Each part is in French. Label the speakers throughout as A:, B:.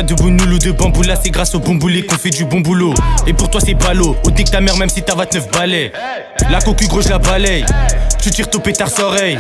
A: train de bougnoule ou de bambou, là c'est grâce au bon boulet qu'on fait du bon boulot. Et pour toi c'est pas l'eau, ôtez que ta mère même si t'as 29 balais. La cocu gros je la balaye, tu tires ton pétard s'oreille.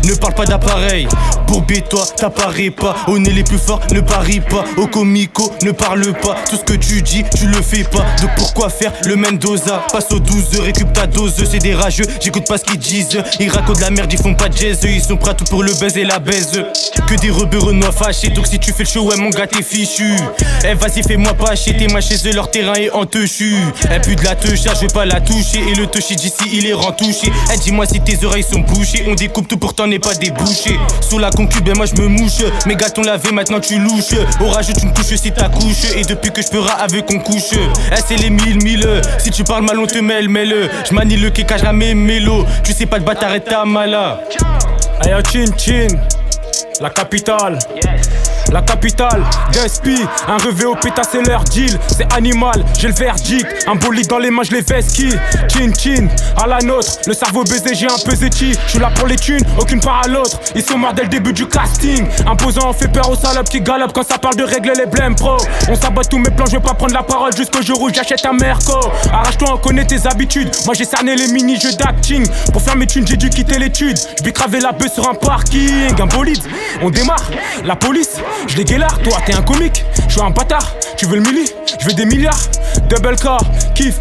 A: Ne parle pas d'appareil, bourbe-toi, t'apparais pas. On est les plus forts, ne parie pas. Au comico, ne parle pas. Tout ce que tu dis, tu le fais pas. Donc pourquoi faire le Mendoza? Passe aux 12 heures, récup ta dose. C'est des rageux, j'écoute pas ce qu'ils disent. Ils racontent de la merde, ils font pas de jazz. Ils sont prêts à tout pour le buzz et la baise. Que des rebeux renois fâchés. Donc si tu fais le show, ouais mon gars t'es fichu. Eh vas-y fais-moi pas chier, t'es moi chez eux, leur terrain est en techu. Elle pue de la teche, je vais pas la toucher. Et le touchy d'ici il est rentouché. Eh dis-moi si tes oreilles sont bouchées. On découpe tout pourtant n'est pas débouché. Sous la concu, ben moi je me mouche. Mes gâtons lavés, maintenant tu louches. Orageux, tu me couches si t'accouches. Et depuis que je peux avec qu'on couche. Eh c'est les mille. Si tu parles mal, on te mêle. Je manie le kéka, je ramène mélo. Tu sais pas de bâtard et ta mala.
B: Ayo Chin, la capitale. La capitale, Despi, un revêt au pétas c'est leur deal. C'est animal, j'ai le verdict. Un bolide dans les mains, je les vesquille. Chin, à la nôtre, le cerveau baisé, j'ai un peu zéti. Je suis là pour les thunes, aucune part à l'autre. Ils sont morts dès le début du casting. Imposant, on fait peur aux salopes qui galopent quand ça parle de régler les blèmes pro. On sabote tous mes plans, je vais pas prendre la parole jusqu'au jour où j'achète un Merco. Arrache-toi, on connaît tes habitudes. Moi j'ai cerné les mini-jeux d'acting. Pour faire mes thunes, j'ai dû quitter l'étude. Je vais craver la bœuf sur un parking. Un bolide, on démarre, la police. Je les guélard, toi t'es un comique, je suis un bâtard, tu veux le milli, je veux des milliards. Double car, kiff,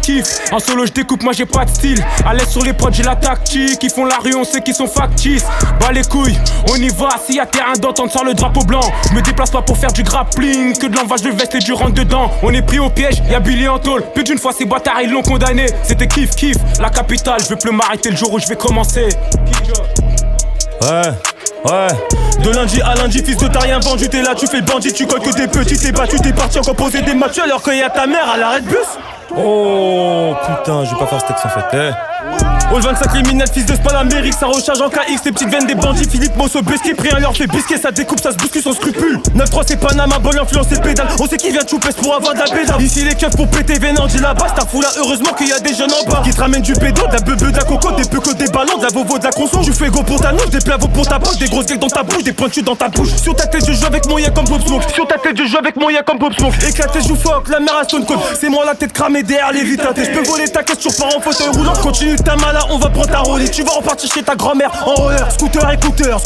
B: en solo je découpe, moi j'ai pas de style. À l'aise sur les prods, j'ai la tactique. Ils font la rue, on sait qu'ils sont factices. Bah les couilles, on y va, s'il y a terrain d'entente, sort le drapeau blanc. Je me déplace pas pour faire du grappling, que de l'envage de veste et du rentre dedans. On est pris au piège, y'a Billy en tôle. Plus d'une fois ces bâtards ils l'ont condamné. C'était kiff, la capitale, je veux plus m'arrêter le jour où je vais commencer.
C: Ouais, de lundi à lundi, fils de t'as rien vendu, t'es là, tu fais le bandit, tu colles que des petits, t'es battu, t'es parti encore poser des matchs alors qu'il y a ta mère à l'arrêt de bus. Oh putain, je vais pas faire ce texte en fait. Oh le 25 criminel, fils de Spal Amérique, ça recharge en KX, les petites veines des bandits, Philippe Mosso, Besquier, pris un leur fait bisquer, ça découpe, ça se bouscule sans scrupule. 9-3 c'est Panama, bonne influence et pédale, on sait qui vient de choupes pour avoir de la pédale. Ici les keufs pour péter vénant, dit la base, t'as fou là, heureusement qu'il y a des jeunes en bas qui te ramènent du pédo, de la bebe, de la coco, des peu que des ballons, de la vovo, de la conso. Tu fais go pour ta nouche, des plavos pour ta poche, des grosses gueules dans ta bouche, des pointus dans ta bouche. Sur ta tête je joue avec moyen comme Bob Smoke, sur ta tête je joue avec moyen comme Bob Smoke. Éclaté, joue fuck, la mère à Stone Cold, c'est moi la tête cramée derrière les vitres. Je peux voler ta caisse, tu repars en fauteuil roulant. Continue ta mala, on va prendre ta rollie. Tu vas repartir chez ta grand-mère en roller. Scooter écouteur.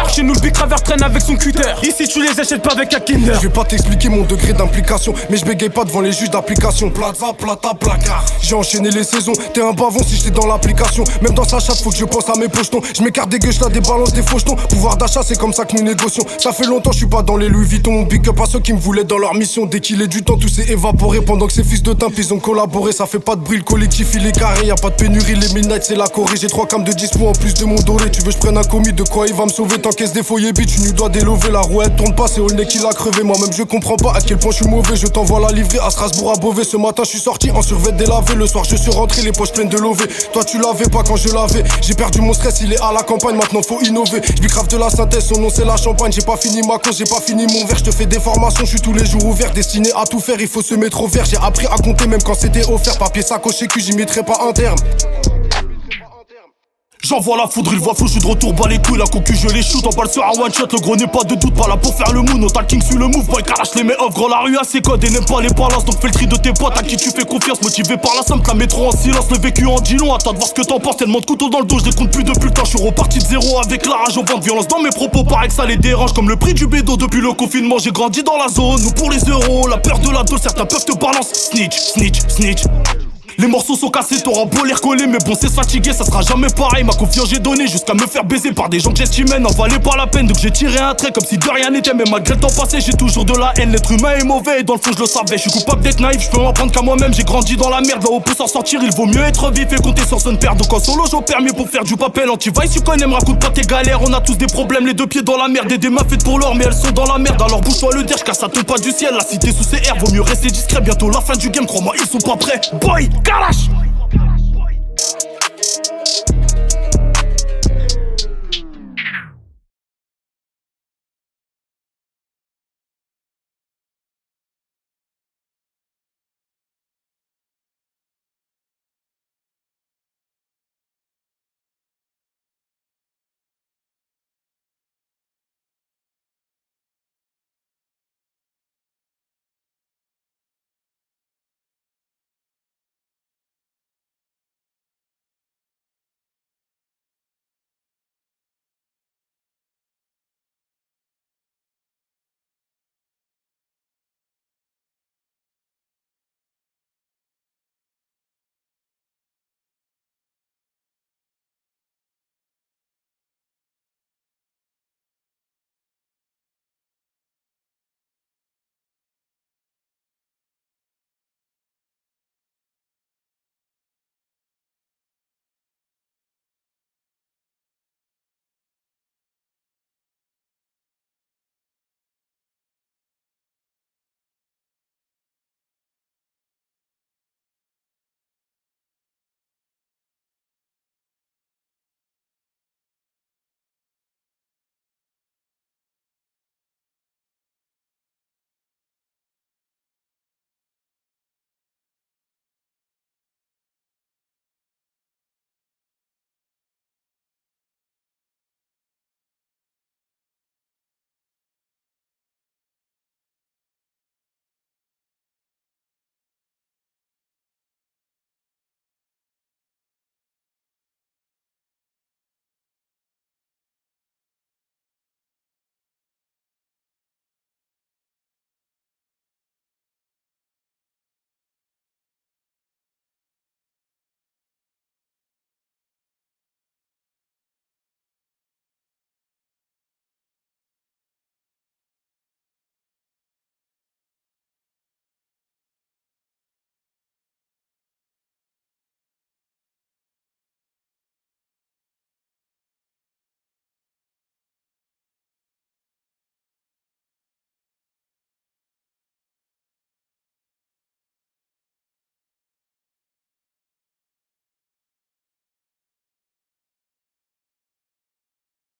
C: Chez nous le Big Traver traîne avec son cutter. Ici tu les achètes pas avec un Kinder.
D: Je vais pas t'expliquer mon degré d'implication, mais je bégaye pas devant les juges d'application. Plaza, plata, placard. J'ai enchaîné les saisons, t'es un bavon si j'étais dans l'application. Même dans sa chatte faut que je pense à mes pochetons. Je m'écarte des gueuches là, des balances, des fauchetons. Pouvoir d'achat c'est comme ça que nous négocions. Ça fait longtemps je suis pas dans les Louis Vuitton. Big up à ceux qui me voulaient dans leur mission. Dès qu'il est du temps tout s'est évaporé. Pendant que ces fils de timp ils ont collaboré. Ça fait pas de bruit, le collectif il est carré. Y'a pas de pénurie, les midnight c'est la Corée. J'ai 3 cams de 10 mois en plus de mon doré. Tu veux je prenne un commis, de quoi il va me sauver? T'encaisses des foyers bitch, tu nous dois délover. La roue elle tourne pas, c'est Olney qui l'a crevé. Moi-même je comprends pas à quel point je suis mauvais. Je t'envoie la livrée à Strasbourg à Beauvais. Ce matin je suis sorti en survêt délavé. Le soir je suis rentré les poches pleines de lové. Toi tu l'avais pas quand je l'avais. J'ai perdu mon stress, il est à la campagne. Maintenant faut innover. Je grave de la synthèse, son nom c'est la champagne. J'ai pas fini ma cause, j'ai pas fini mon verre. Je te fais des formations, je suis tous les jours ouvert. Destiné à tout faire, il faut se mettre au vert. J'ai appris à compter même quand c'était offert. Papier sacoché que j'y mettrai pas un terme.
C: J'envoie la foudre, il voit flou, je suis de retour, bas les couilles, la cocu je les shoot, on parle sur un one shot, le gros n'est pas de doute, pas là pour faire le moon, on t'a king sur le move, boy, carache les mets off, gros la rue a ses codes et n'aime pas les balances, donc fais le tri de tes potes, à qui tu fais confiance, motivé par la somme, la métro en silence, le vécu en dit long, attends de voir ce que t'en penses, tellement de couteaux dans le dos, je les compte plus depuis le temps, je suis reparti de zéro avec la rage, on vend de violence dans mes propos, paraît que ça les dérange, comme le prix du bédo, depuis le confinement, j'ai grandi dans la zone, nous pour les euros, la peur de la dose, certains peuvent te balancer, snitch. Les morceaux sont cassés, t'auras beau les recoller, mais bon c'est fatigué, ça sera jamais pareil. Ma confiance j'ai donné jusqu'à me faire baiser par des gens que j'estimais n'en valait pas la peine. Donc j'ai tiré un trait comme si de rien n'était, mais malgré le temps passé j'ai toujours de la haine. L'être humain est mauvais et dans le fond je le savais. Je suis coupable d'être naïf, je peux m'en prendre qu'à moi-même. J'ai grandi dans la merde, là où pour s'en sortir il vaut mieux être vif et compter sur son père. Donc en solo j'ai au permis pour faire du papel anti-vice. Tu connais, me raconte pas tes galères, on a tous des problèmes, les deux pieds dans la merde. Et des mains faites pour l'or mais elles sont dans la merde. Alors bouge-toi le dire, car ça tombe pas du ciel. La cité sous CR, vaut mieux rester discret. Bientôt la fin du game, crois-moi ils sont pas prêts. Boy, Kalash.